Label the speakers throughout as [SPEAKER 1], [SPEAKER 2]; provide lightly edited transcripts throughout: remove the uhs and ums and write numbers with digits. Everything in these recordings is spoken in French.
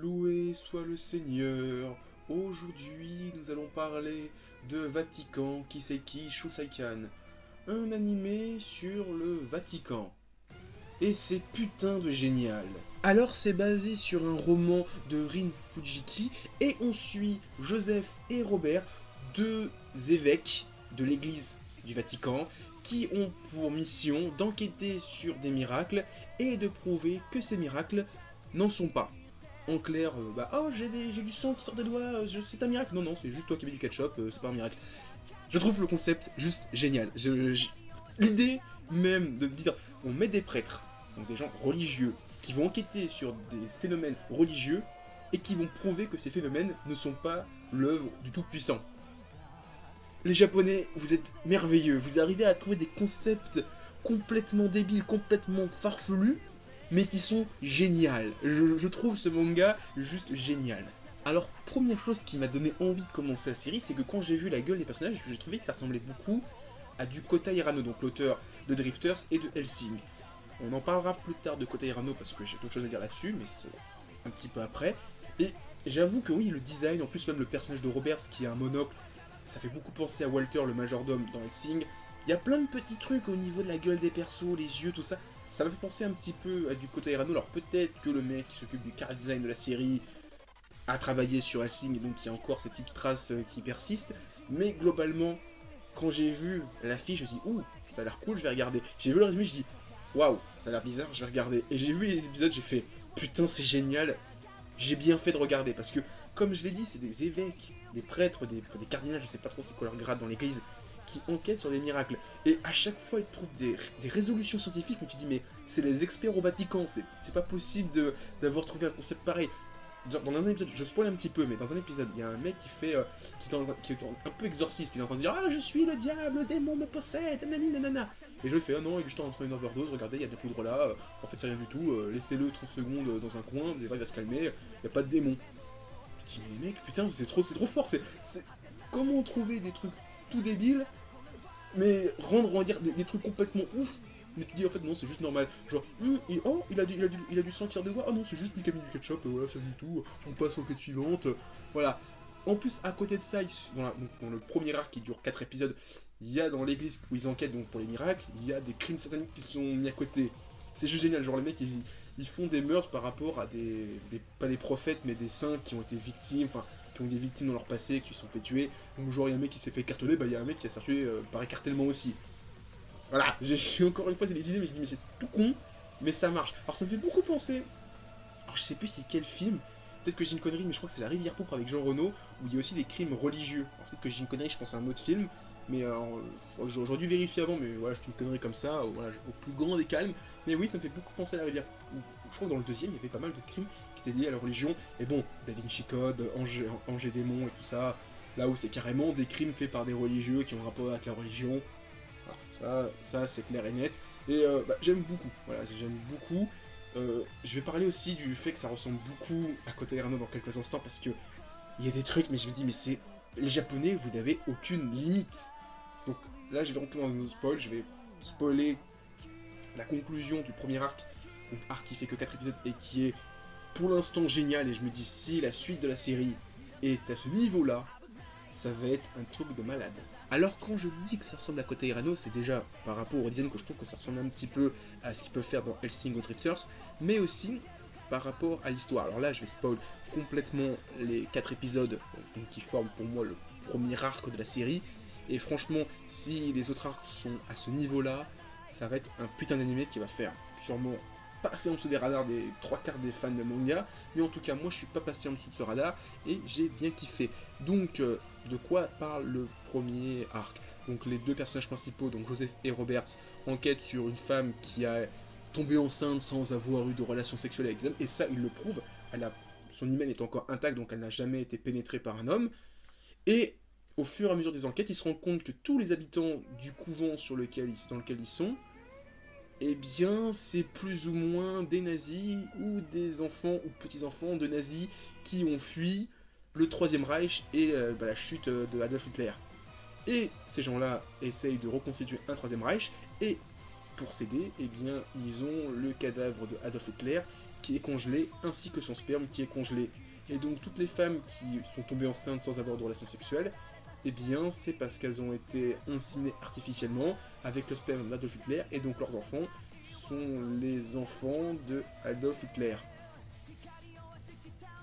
[SPEAKER 1] Loué soit le Seigneur. Aujourd'hui, nous allons parler de Vatican, Kiseki Shusaikan, un animé sur le Vatican. Et c'est putain de génial. Alors c'est basé sur un roman de Rin Fujiki et on suit Joseph et Robert, deux évêques de l'église du Vatican qui ont pour mission d'enquêter sur des miracles et de prouver que ces miracles n'en sont pas. En clair, oh j'ai du sang qui sort des doigts, c'est un miracle. Non, non, c'est juste toi qui mets du ketchup, c'est pas un miracle. Je trouve le concept juste génial. L'idée même de dire, on met des prêtres, donc des gens religieux, qui vont enquêter sur des phénomènes religieux et qui vont prouver que ces phénomènes ne sont pas l'œuvre du Tout-Puissant. Les Japonais, vous êtes merveilleux, vous arrivez à trouver des concepts complètement débiles, complètement farfelus, mais qui sont géniales. Je trouve ce manga juste génial. Alors, première chose qui m'a donné envie de commencer la série, c'est que quand j'ai vu la gueule des personnages, j'ai trouvé que ça ressemblait beaucoup à du Kota Hirano, donc l'auteur de Drifters et de Hellsing. On en parlera plus tard de Kota Hirano parce que j'ai d'autres choses à dire là-dessus, mais c'est un petit peu après. Et j'avoue que oui, le design, en plus même le personnage de Roberts qui a un monocle, ça fait beaucoup penser à Walter, le majordome dans Hellsing. Il y a plein de petits trucs au niveau de la gueule des persos, les yeux, tout ça. Ça m'a fait penser un petit peu à du Kota Hirano. Alors peut-être que le mec qui s'occupe du chara design de la série a travaillé sur Hellsing et donc il y a encore ces petites traces qui persistent. Mais globalement, quand j'ai vu l'affiche, je me suis dit, ouh, ça a l'air cool, je vais regarder. J'ai vu le résumé, je dis, waouh, ça a l'air bizarre, je vais regarder. Et j'ai vu les épisodes, j'ai fait, putain, c'est génial. J'ai bien fait de regarder parce que, comme je l'ai dit, c'est des évêques, des prêtres, des cardinals, je sais pas trop c'est quoi leur grade dans l'église, qui enquêtent sur des miracles. Et à chaque fois, ils trouvent des résolutions scientifiques où tu dis, mais c'est les experts au Vatican, c'est pas possible d'avoir trouvé un concept pareil. Dans un épisode, je spoil un petit peu, mais dans un épisode, il y a un mec qui fait, qui est un peu exorciste, il est en train de dire ah je suis le diable, le démon me possède, nanani nanana. Et je lui fais ah non, il est juste en train de faire une overdose, regardez, il y a de la poudre là, en fait c'est rien du tout, laissez-le 30 secondes dans un coin, vous allez voir il va se calmer, il n'y a pas de démon. Je dis mais mec putain c'est trop fort, comment trouver des trucs tout débiles, mais rendre on va dire des trucs complètement ouf. Mais tu dis en fait non c'est juste normal, genre il a du sang qui sort des doigts, ah non c'est juste lui qui a mis du ketchup, voilà c'est du tout, on passe aux quête suivante, voilà. En plus à côté de ça, dans le premier arc qui dure 4 épisodes, il y a dans l'église où ils enquêtent donc pour les miracles, il y a des crimes sataniques qui sont mis à côté. C'est juste génial, genre les mecs ils font des meurtres par rapport à pas des prophètes mais des saints qui ont été victimes, enfin qui ont des victimes dans leur passé, qui se sont fait tuer. Donc genre il y a un mec qui s'est fait écarteler, bah il y a un mec qui a tué par écartèlement aussi. Voilà, j'ai encore une fois c'est des idées, mais je dis mais c'est tout con, mais ça marche. Alors ça me fait beaucoup penser, alors je sais plus c'est quel film, peut-être que j'ai une connerie, mais je crois que c'est La Rivière Pourpre avec Jean Reno, où il y a aussi des crimes religieux. Alors peut-être que j'ai une connerie, je pense à un autre film, mais j'aurais dû vérifier avant, mais voilà, j'ai une connerie comme ça, voilà, au plus grand des calmes. Mais oui, ça me fait beaucoup penser à La Rivière Pourpre. Je crois que dans le deuxième, il y avait pas mal de crimes qui étaient liés à la religion, et bon, Da Vinci Code, Ange et démon et tout ça, là où c'est carrément des crimes faits par des religieux qui ont un rapport avec la religion. Alors, ça c'est clair et net. Et j'aime beaucoup, voilà, j'aime beaucoup. Je vais parler aussi du fait que ça ressemble beaucoup à Kota Hirano dans quelques instants parce que il y a des trucs, mais je me dis, mais c'est. Les Japonais, vous n'avez aucune limite. Donc là, je vais rentrer dans nos spoils, je vais spoiler la conclusion du premier arc. Donc, arc qui fait que 4 épisodes et qui est pour l'instant génial. Et je me dis, si la suite de la série est à ce niveau-là, ça va être un truc de malade. Alors quand je dis que ça ressemble à Kota Hirano, c'est déjà par rapport au design que je trouve que ça ressemble un petit peu à ce qu'ils peuvent faire dans Hellsing ou Drifters, mais aussi par rapport à l'histoire. Alors là, je vais spoil complètement les 4 épisodes qui forment pour moi le premier arc de la série, et franchement, si les autres arcs sont à ce niveau-là, ça va être un putain d'animé qui va faire sûrement passer en dessous des radars des 3/4 des fans de manga, mais en tout cas moi je suis pas passé en dessous de ce radar et j'ai bien kiffé. Donc de quoi parle le premier arc? Donc les deux personnages principaux, donc Joseph et Roberts, enquêtent sur une femme qui a tombé enceinte sans avoir eu de relation sexuelle avec des hommes, et ça il le prouve, son hymen est encore intact donc elle n'a jamais été pénétrée par un homme, et au fur et à mesure des enquêtes ils se rendent compte que tous les habitants du couvent dans lequel ils sont, eh bien, c'est plus ou moins des nazis ou des enfants ou petits-enfants de nazis qui ont fui le Troisième Reich et la chute de Adolf Hitler. Et ces gens-là essayent de reconstituer un Troisième Reich, et pour s'aider, eh bien, ils ont le cadavre de Adolf Hitler qui est congelé, ainsi que son sperme qui est congelé. Et donc toutes les femmes qui sont tombées enceintes sans avoir de relations sexuelles, eh bien c'est parce qu'elles ont été inséminées artificiellement avec le sperme d'Adolf Hitler, et donc leurs enfants sont les enfants de Adolf Hitler.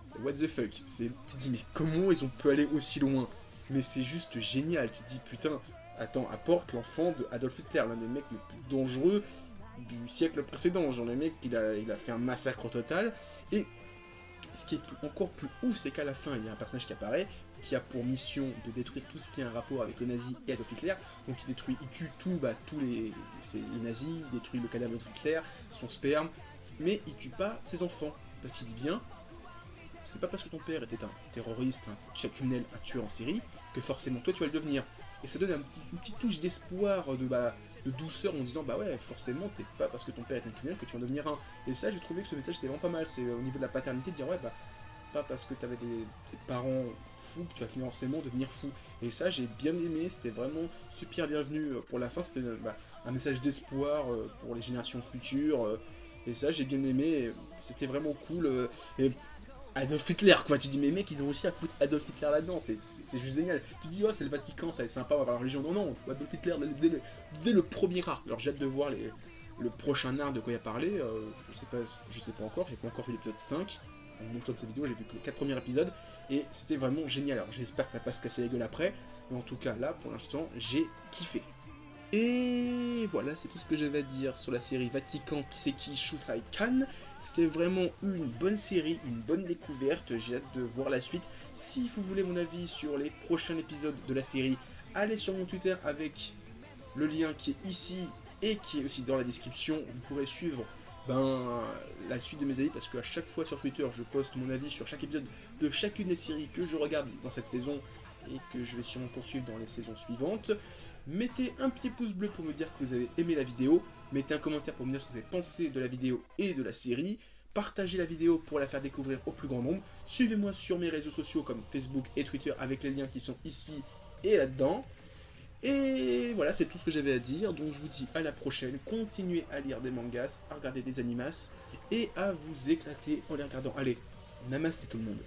[SPEAKER 1] C'est what the fuck. Tu te dis mais comment ils ont pu aller aussi loin? Mais c'est juste génial, tu te dis putain, attends, apporte l'enfant de Adolf Hitler, l'un des mecs les plus dangereux du siècle précédent. Genre le mec il a fait un massacre total, et ce qui est encore plus ouf, c'est qu'à la fin, il y a un personnage qui apparaît, qui a pour mission de détruire tout ce qui a un rapport avec le nazi et Adolf Hitler. Donc il tue tous les nazis, il détruit le cadavre d'Adolf Hitler, son sperme, mais il tue pas ses enfants. Parce qu'il dit bien, c'est pas parce que ton père était un terroriste, un criminel, un tueur en série, que forcément toi tu vas le devenir. Et ça donne une petite touche d'espoir, de douceur, en disant bah ouais, forcément t'es pas parce que ton père est un criminel que tu vas en devenir un. Et ça, j'ai trouvé que ce message était vraiment pas mal. C'est au niveau de la paternité, de dire ouais bah pas parce que t'avais des parents fous que tu vas forcément devenir fou. Et ça, j'ai bien aimé, c'était vraiment super bienvenu pour la fin. C'était un message d'espoir pour les générations futures. Et ça, j'ai bien aimé, c'était vraiment cool. Et Adolf Hitler, quoi, tu dis mais mec, ils ont réussi à foutre Adolf Hitler là-dedans, c'est juste génial. Tu dis oh c'est le Vatican, ça va être sympa, on va voir la religion. Non, non, on trouve Adolf Hitler dès le premier arc. Alors j'ai hâte de voir le prochain arc de quoi il a parlé, je sais pas encore, j'ai pas encore vu l'épisode 5. En montant de cette vidéo, j'ai vu que les 4 premiers épisodes, et c'était vraiment génial. Alors j'espère que ça va pas se casser la gueule après, mais en tout cas là, pour l'instant, j'ai kiffé. Et voilà, c'est tout ce que j'avais à dire sur la série Vatican Kiseki Shusaikan. C'était vraiment une bonne série, une bonne découverte, j'ai hâte de voir la suite. Si vous voulez mon avis sur les prochains épisodes de la série, allez sur mon Twitter avec le lien qui est ici et qui est aussi dans la description. Vous pourrez suivre la suite de mes avis, parce qu'à chaque fois sur Twitter, je poste mon avis sur chaque épisode de chacune des séries que je regarde dans cette saison et que je vais sûrement poursuivre dans les saisons suivantes. Mettez un petit pouce bleu pour me dire que vous avez aimé la vidéo, mettez un commentaire pour me dire ce que vous avez pensé de la vidéo et de la série, partagez la vidéo pour la faire découvrir au plus grand nombre, suivez-moi sur mes réseaux sociaux comme Facebook et Twitter avec les liens qui sont ici et là-dedans. Et voilà, c'est tout ce que j'avais à dire, donc je vous dis à la prochaine, continuez à lire des mangas, à regarder des animas, et à vous éclater en les regardant. Allez, namasté tout le monde.